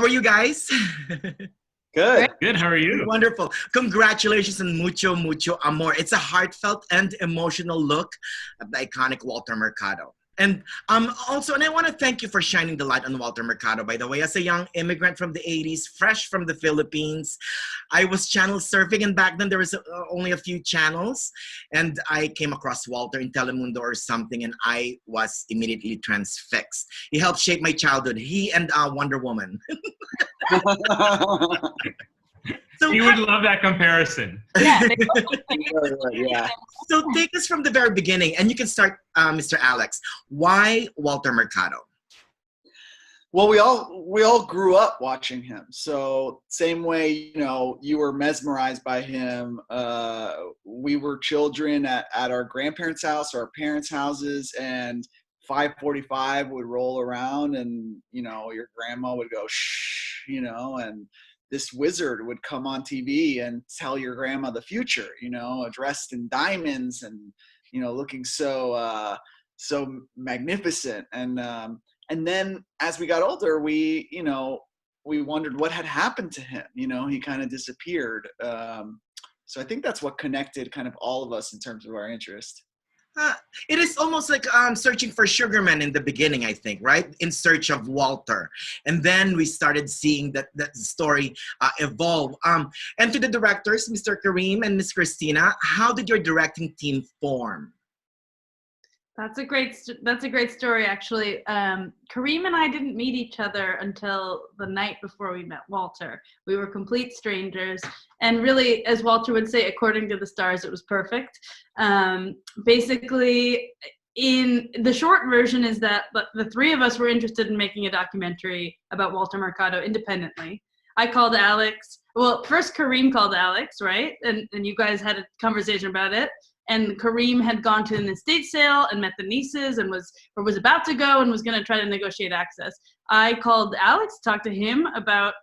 How are you guys? Good. Good. How are you? Wonderful. Congratulations on Mucho Mucho Amor. It's a heartfelt and emotional look at the iconic Walter Mercado. And and I want to thank you for shining the light on Walter Mercado, by the way. As a young immigrant from the 80s, fresh from the Philippines, I was channel surfing, and back then there was only a few channels, and I came across Walter in Telemundo or something, and I was immediately transfixed. He helped shape my childhood. He and Wonder Woman. So you would love that comparison. Yeah. So take us from the very beginning, and you can start, Mr. Alex. Why Walter Mercado? Well, we all grew up watching him. So same way, you were mesmerized by him. We were children at our grandparents' house or our parents' houses, and 5:45 would roll around, and your grandma would go shh, and this wizard would come on TV and tell your grandma the future, dressed in diamonds and, looking so magnificent. And then as we got older, we wondered what had happened to him. He kind of disappeared. So I think that's what connected kind of all of us in terms of our interest. It is almost like searching for Sugarman in the beginning, I think, right? In search of Walter. And then we started seeing that story evolve. And to the directors, Mr. Kareem and Miss Cristina, how did your directing team form? That's a great story, actually. Kareem and I didn't meet each other until the night before we met Walter. We were complete strangers, and really, as Walter would say, according to the stars, it was perfect. Basically, in the short version is that the three of us were interested in making a documentary about Walter Mercado independently. I called Alex. Well, first Kareem called Alex, right? And you guys had a conversation about it. And Kareem had gone to an estate sale and met the nieces and was about to go and was going to try to negotiate access. I called Alex, talked to him about,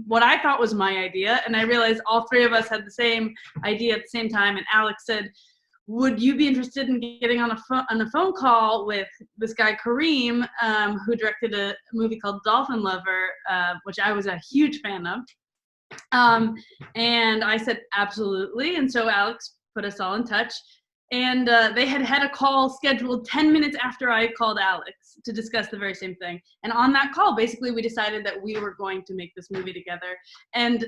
what I thought was my idea. And I realized all three of us had the same idea at the same time. And Alex said, would you be interested in getting on a phone call with this guy, Kareem, who directed a movie called Dolphin Lover, which I was a huge fan of. And I said, absolutely. And so Alex put us all in touch, and they had a call scheduled 10 minutes after I called Alex to discuss the very same thing. And on that call, basically, we decided that we were going to make this movie together. And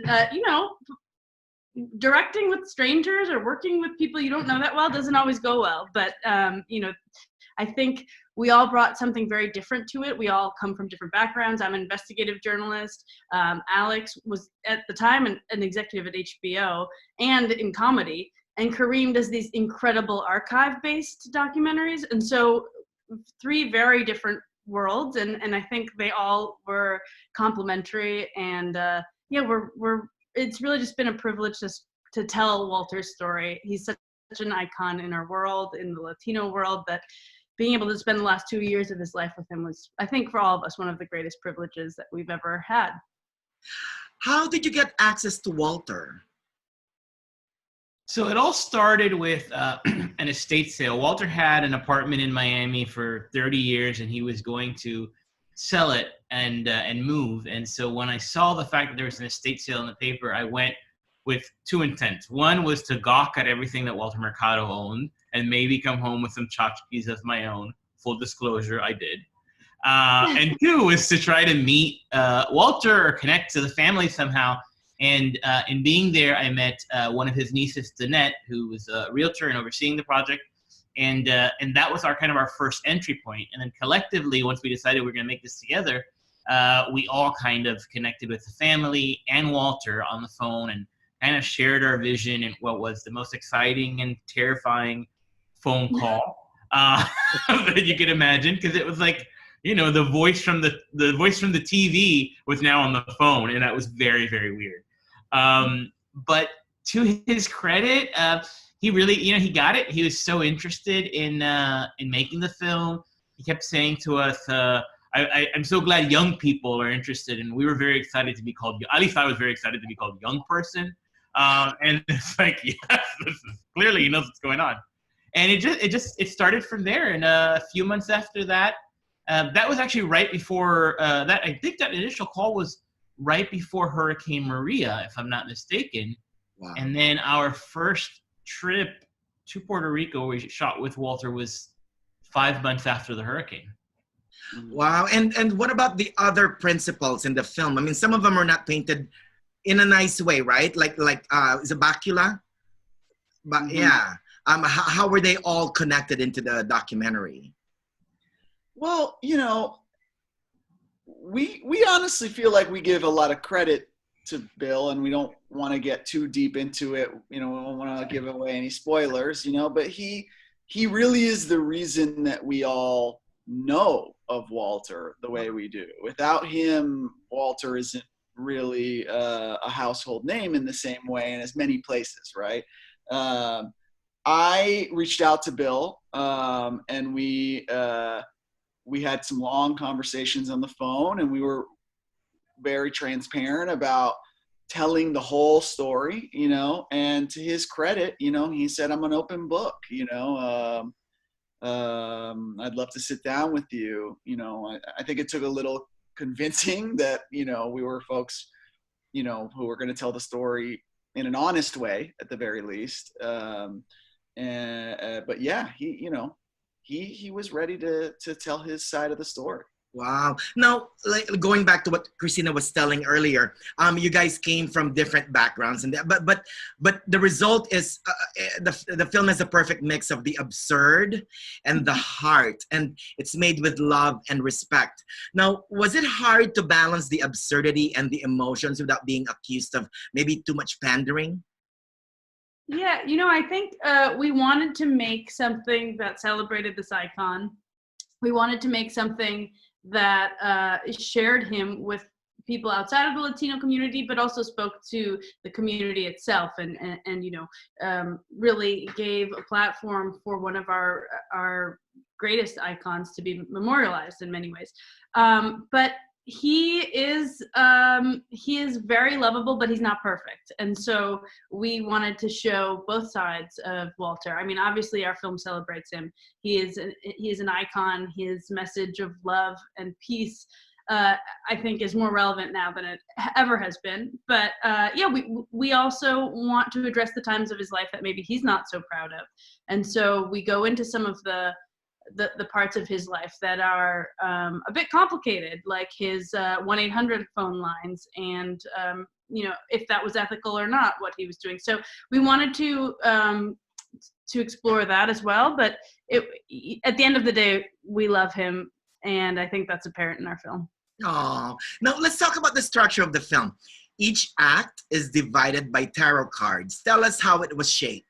directing with strangers or working with people you don't know that well doesn't always go well. But I think we all brought something very different to it. We all come from different backgrounds. I'm an investigative journalist. Alex was at the time an executive at HBO and in comedy. And Kareem does these incredible archive-based documentaries. And so three very different worlds. And I think they all were complementary. And it's really just been a privilege to tell Walter's story. He's such an icon in our world, in the Latino world, that being able to spend the last 2 years of his life with him was, I think, for all of us, one of the greatest privileges that we've ever had. How did you get access to Walter? So it all started with an estate sale. Walter had an apartment in Miami for 30 years, and he was going to sell it and move. And so when I saw the fact that there was an estate sale in the paper, I went with two intents. One was to gawk at everything that Walter Mercado owned and maybe come home with some tchotchkes of my own. Full disclosure, I did. And two was to try to meet Walter or connect to the family somehow. And in being there, I met one of his nieces, Danette, who was a realtor and overseeing the project. And that was our first entry point. And then collectively, once we decided we were going to make this together, we all kind of connected with the family and Walter on the phone and kind of shared our vision and what was the most exciting and terrifying phone call that you could imagine, because it was like, the voice from the TV was now on the phone, and that was very, very weird. But to his credit, he really, he got it. He was so interested in making the film. He kept saying to us, I'm so glad young people are interested, and we were very excited to be called, at least I was very excited to be called young person. And it's like, yes, this is, clearly he knows what's going on. And it started from there. And a few months after that, That was actually right before that. I think that initial call was right before Hurricane Maria, if I'm not mistaken. Wow. And then our first trip to Puerto Rico, we shot with Walter, was 5 months after the hurricane. Wow. And what about the other principals in the film? I mean, some of them are not painted in a nice way, right? Like is it Bacula? But yeah. How were they all connected into the documentary? Well, you know, we honestly feel like we give a lot of credit to Bill, and we don't want to get too deep into it. You know, we don't want to give away any spoilers, you know, but he really is the reason that we all know of Walter the way we do. Without him, Walter isn't really a household name in the same way in as many places, right? I reached out to Bill, and we had some long conversations on the phone, and we were very transparent about telling the whole story, you know, and to his credit, you know, he said, I'm an open book, you know, I'd love to sit down with you. You know, I think it took a little convincing that, you know, we were folks, you know, who were going to tell the story in an honest way at the very least. But yeah, he was ready to tell his side of the story. Wow. Now, like going back to what Cristina was telling earlier, you guys came from different backgrounds, and but the result is the film has a perfect mix of the absurd and the heart, and it's made with love and respect. Now, was it hard to balance the absurdity and the emotions without being accused of maybe too much pandering? Yeah, you know, I think we wanted to make something that celebrated this icon. We wanted to make something that shared him with people outside of the Latino community, but also spoke to the community itself, and you know, really gave a platform for one of our greatest icons to be memorialized in many ways. But he is very lovable, but he's not perfect, and so we wanted to show both sides of Walter. I mean, obviously our film celebrates him. He is an icon. His message of love and peace, I think, is more relevant now than it ever has been. But yeah, we also want to address the times of his life that maybe he's not so proud of, and so we go into some of the parts of his life that are a bit complicated, like his 1-800 phone lines, and you know, if that was ethical or not, what he was doing. So we wanted to explore that as well. But at the end of the day, we love him, and I think that's apparent in our film. Oh, now let's talk about the structure of the film. Each act is divided by tarot cards. Tell us how it was shaped.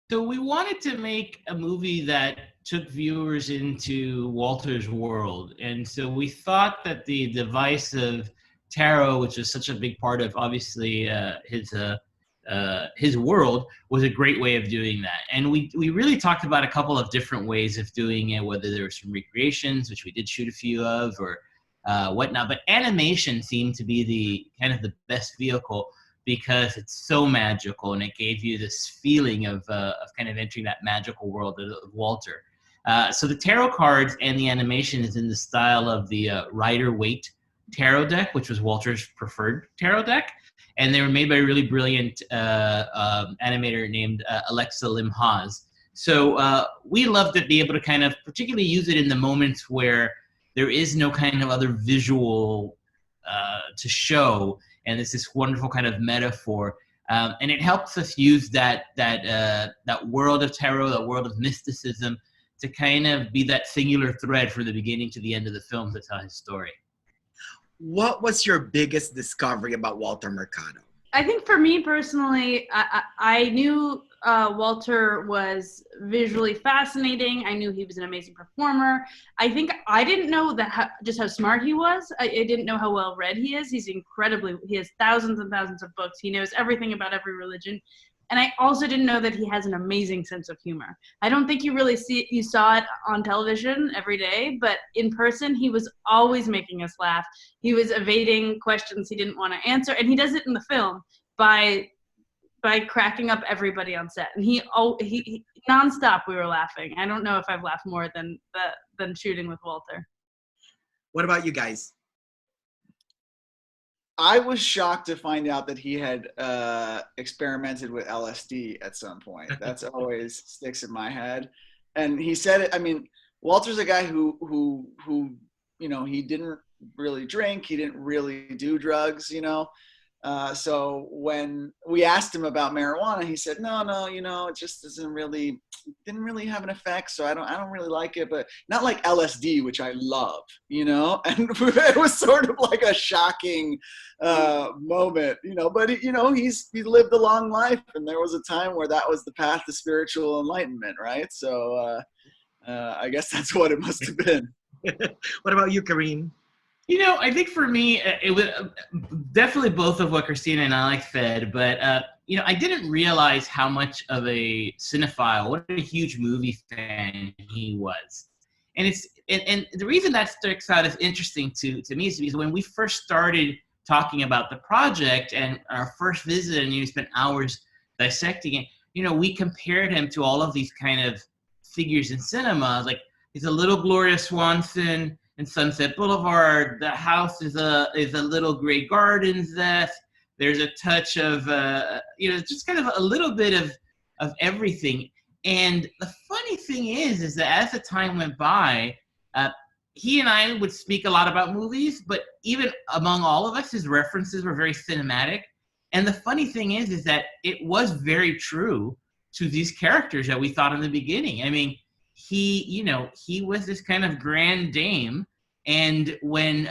So we wanted to make a movie that took viewers into Walter's world. And so we thought that the device of tarot, which is such a big part of obviously his world, was a great way of doing that. And we really talked about a couple of different ways of doing it, whether there were some recreations, which we did shoot a few of, or whatnot. But animation seemed to be the kind of the best vehicle, because it's so magical, and it gave you this feeling of kind of entering that magical world of Walter. So the tarot cards and the animation is in the style of the Rider-Waite tarot deck, which was Walter's preferred tarot deck. And they were made by a really brilliant animator named Alexa Lim-Haas. So we love to be able to kind of particularly use it in the moments where there is no kind of other visual to show, and it's this wonderful kind of metaphor, and it helps us use that world of tarot, that world of mysticism, to kind of be that singular thread from the beginning to the end of the film to tell his story. What was your biggest discovery about Walter Mercado? I think for me personally, I knew Walter was visually fascinating. I knew he was an amazing performer. I think I didn't know just how smart he was. I didn't know how well read he is. He has thousands and thousands of books. He knows everything about every religion. And I also didn't know that he has an amazing sense of humor. I don't think you saw it on television every day, but in person, he was always making us laugh. He was evading questions he didn't want to answer, and he does it in the film by cracking up everybody on set. And he nonstop we were laughing. I don't know if I've laughed more than than shooting with Walter. What about you guys? I was shocked to find out that he had experimented with LSD at some point. That's always sticks in my head. And he said it. I mean, Walter's a guy who he didn't really drink. He didn't really do drugs. So when we asked him about marijuana, he said, no, it just didn't really have an effect. So I don't really like it, but not like LSD, which I love, and it was sort of like a shocking moment, but he's lived a long life, and there was a time where that was the path to spiritual enlightenment. Right. So I guess that's what it must have been. What about you, Kareem? I think for me, it was definitely both of what Cristina and Alex said, but, I didn't realize how much of a cinephile, what a huge movie fan he was. And the reason that sticks out as interesting to me is because when we first started talking about the project and our first visit, and you spent hours dissecting it, we compared him to all of these kind of figures in cinema. Like, he's a little Gloria Swanson in Sunset Boulevard. The house is a little Grey Gardens. There's a touch of just kind of a little bit of everything. And the funny thing is that as the time went by, he and I would speak a lot about movies, but even among all of us, his references were very cinematic. And the funny thing is that it was very true to these characters that we thought in the beginning. I mean, he was this kind of grand dame, and when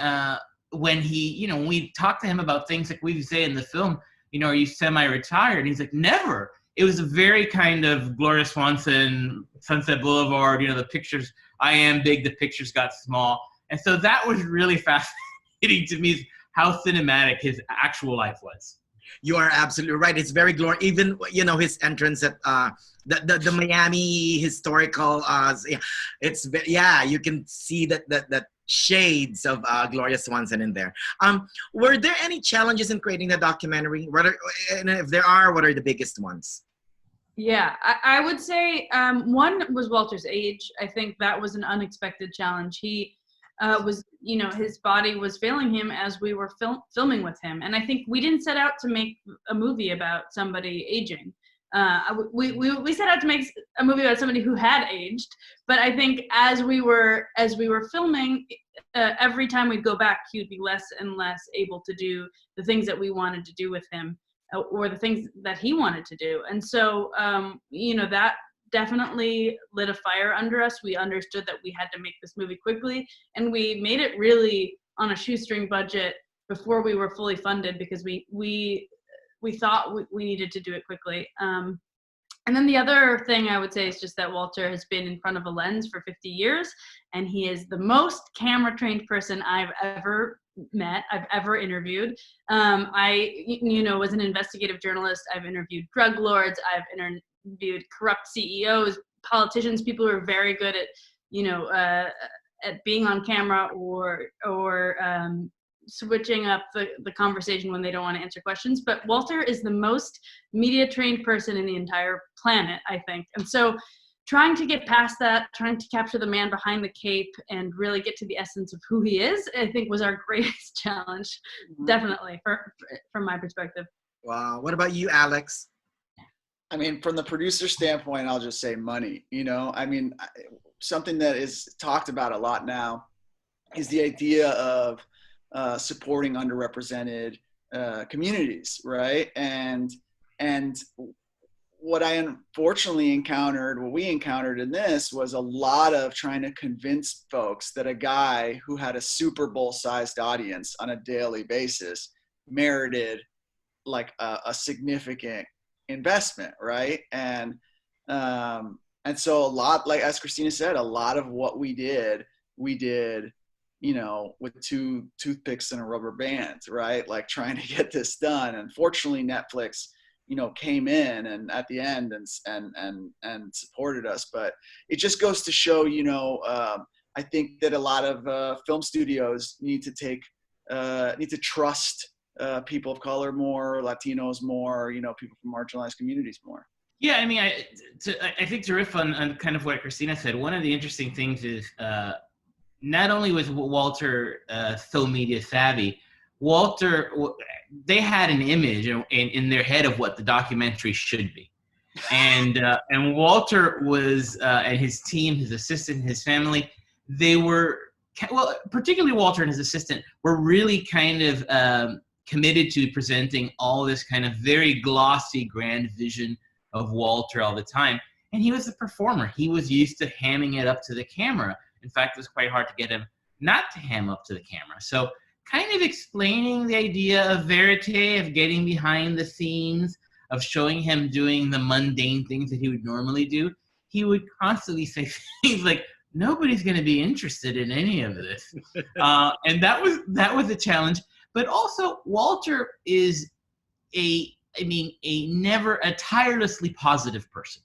he, when we talked to him about things like we say in the film, are you semi-retired? And he's like, never. It was a very kind of Gloria Swanson, Sunset Boulevard, the pictures, I am big, the pictures got small. And so that was really fascinating to me, how cinematic his actual life was. You are absolutely right. It's very glorious. Even his entrance at the Miami historical. You can see that shades of Gloria Swanson in there. Were there any challenges in creating the documentary? And if there are, what are the biggest ones? Yeah, I would say one was Walter's age. I think that was an unexpected challenge. He was, his body was failing him as we were filming with him. And I think we didn't set out to make a movie about somebody aging. We set out to make a movie about somebody who had aged. But I think as we were filming, every time we'd go back, he would be less and less able to do the things that we wanted to do with him, or the things that he wanted to do. And so, that definitely lit a fire under us. We understood that we had to make this movie quickly, and we made it really on a shoestring budget before we were fully funded, because we thought we needed to do it quickly. And then the other thing I would say is just that Walter has been in front of a lens for 50 years, and he is the most camera-trained person I've ever met, I've ever interviewed. I was an investigative journalist. I've interviewed drug lords. I've interviewed corrupt CEOs, politicians, people who are very good at, at being on camera or switching up the conversation when they don't want to answer questions. But Walter is the most media trained person in the entire planet, I think. And so trying to get past that, trying to capture the man behind the cape and really get to the essence of who he is, I think was our greatest challenge, definitely, from my perspective. Wow. What about you, Alex? I mean, from the producer standpoint, I'll just say money. Something that is talked about a lot now is the idea of supporting underrepresented communities, right? And what I unfortunately encountered, what we encountered in this, was a lot of trying to convince folks that a guy who had a Super Bowl sized audience on a daily basis merited like a significant investment, right? And so a lot, like as Cristina said, a lot of what we did with two toothpicks and a rubber band, right? Like trying to get this done. And fortunately, Netflix, came in and at the end and supported us. But it just goes to show, I think that a lot of film studios need to trust people of color more, Latinos more, people from marginalized communities more. Yeah, I mean, I think to riff on kind of what Cristina said, one of the interesting things is not only was Walter so media savvy, Walter, they had an image in their head of what the documentary should be. And Walter was, and his team, his assistant, his family, they were, well, particularly Walter and his assistant, were really kind of committed to presenting all this kind of very glossy, grand vision of Walter all the time. And he was a performer. He was used to hamming it up to the camera. In fact, it was quite hard to get him not to ham up to the camera. So kind of explaining the idea of verite, of getting behind the scenes, of showing him doing the mundane things that he would normally do, he would constantly say things like, nobody's going to be interested in any of this. And that was a challenge. But also, Walter is a tirelessly positive person.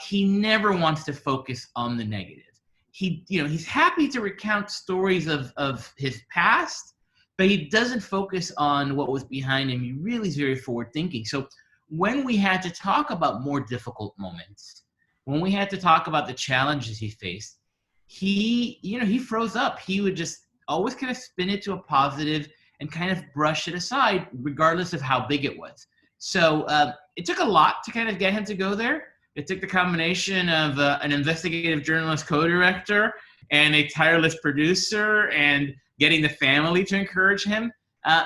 He never wants to focus on the negative. He's happy to recount stories of his past, but he doesn't focus on what was behind him. He really is very forward thinking. So when we had to talk about more difficult moments, when we had to talk about the challenges he faced, he froze up. He would just always kind of spin it to a positive and kind of brush it aside, regardless of how big it was. So it took a lot to kind of get him to go there. It took the combination of an investigative journalist co-director and a tireless producer and getting the family to encourage him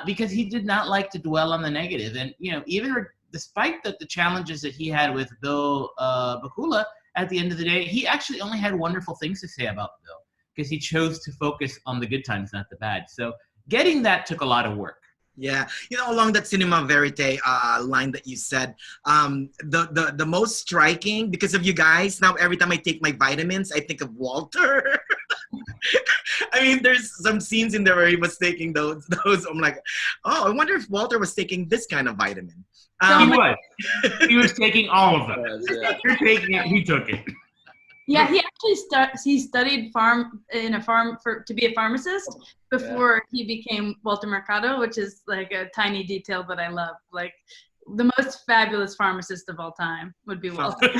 because he did not like to dwell on the negative. And, even despite the challenges that he had with Bill Bakula, at the end of the day, he actually only had wonderful things to say about Bill because he chose to focus on the good times, not the bad. So getting that took a lot of work. Yeah, along that cinema verite line that you said, the most striking, because of you guys, now every time I take my vitamins, I think of Walter. I mean, there's some scenes in there where he was taking those. I'm like, oh, I wonder if Walter was taking this kind of vitamin. He was taking all of them. You're taking it, he took it. Yeah, he actually studied to be a pharmacist before he became Walter Mercado, which is like a tiny detail that I love. Like the most fabulous pharmacist of all time would be Walter.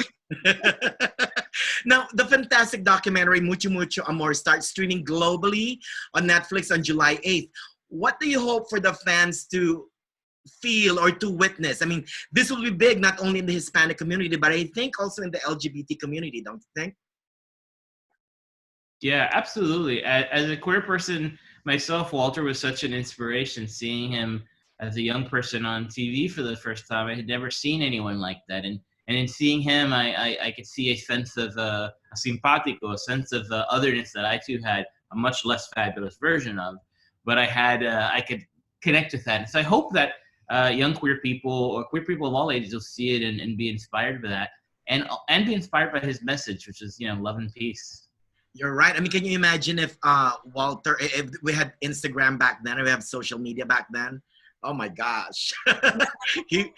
Now, the fantastic documentary Mucho Mucho Amor starts streaming globally on Netflix on July 8th. What do you hope for the fans to feel or to witness? I mean, this will be big not only in the Hispanic community, but I think also in the LGBT community, don't you think? Yeah, absolutely. As a queer person myself, Walter was such an inspiration. Seeing him as a young person on TV for the first time, I had never seen anyone like that. And in seeing him, I could see a sense of a simpatico, a sense of otherness that I too had a much less fabulous version of. But I could connect with that. And so I hope that young queer people or queer people of all ages will see it and be inspired by that and be inspired by his message, which is, love and peace. You're right. I mean, can you imagine if Walter, if we had Instagram back then, or we have social media back then? Oh my gosh, he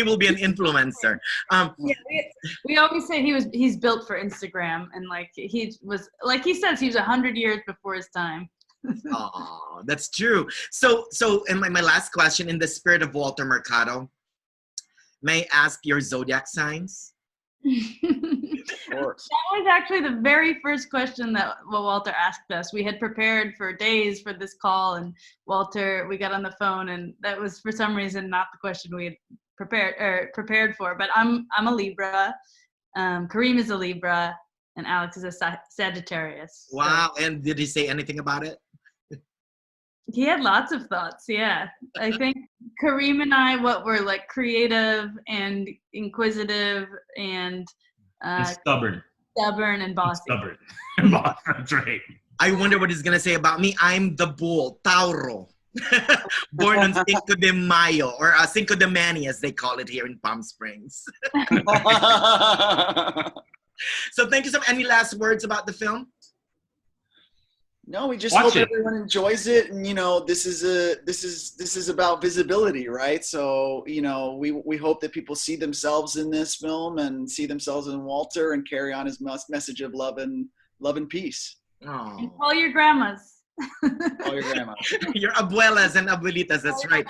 will be an influencer. We always say he's built for Instagram, and he says he was 100 years before his time. Oh, that's true. So, and my last question, in the spirit of Walter Mercado, may I ask your zodiac signs? Of course. That was actually the very first question that Walter asked us. We had prepared for days for this call, and we got on the phone, and that was for some reason not the question we had prepared for. But I'm a Libra, Kareem is a Libra, and Alex is a Sagittarius. Wow! So. And did he say anything about it? He had lots of thoughts. Yeah, I think Kareem and I, we're creative and inquisitive and stubborn and bossy. Stubborn and bossy. That's right. I wonder what he's gonna say about me. I'm the bull, Tauro, born on Cinco de Mayo, or Cinco de Manny, as they call it here in Palm Springs. So thank you so much. Any last words about the film? No, we just hope everyone enjoys it, and this is about visibility, right? So we hope that people see themselves in this film and see themselves in Walter and carry on his message of love and peace. Oh. And call your grandmas. All your grandmas. Your abuelas and abuelitas, that's right.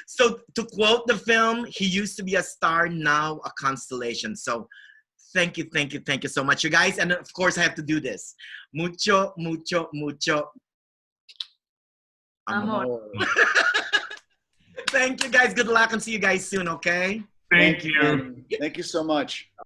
So to quote the film, he used to be a star, now a constellation. So thank you so much, you guys. And of course, I have to do this. Mucho, mucho, mucho amor. Amor. Thank you, guys. Good luck and see you guys soon, okay? Thank you. Thank you so much.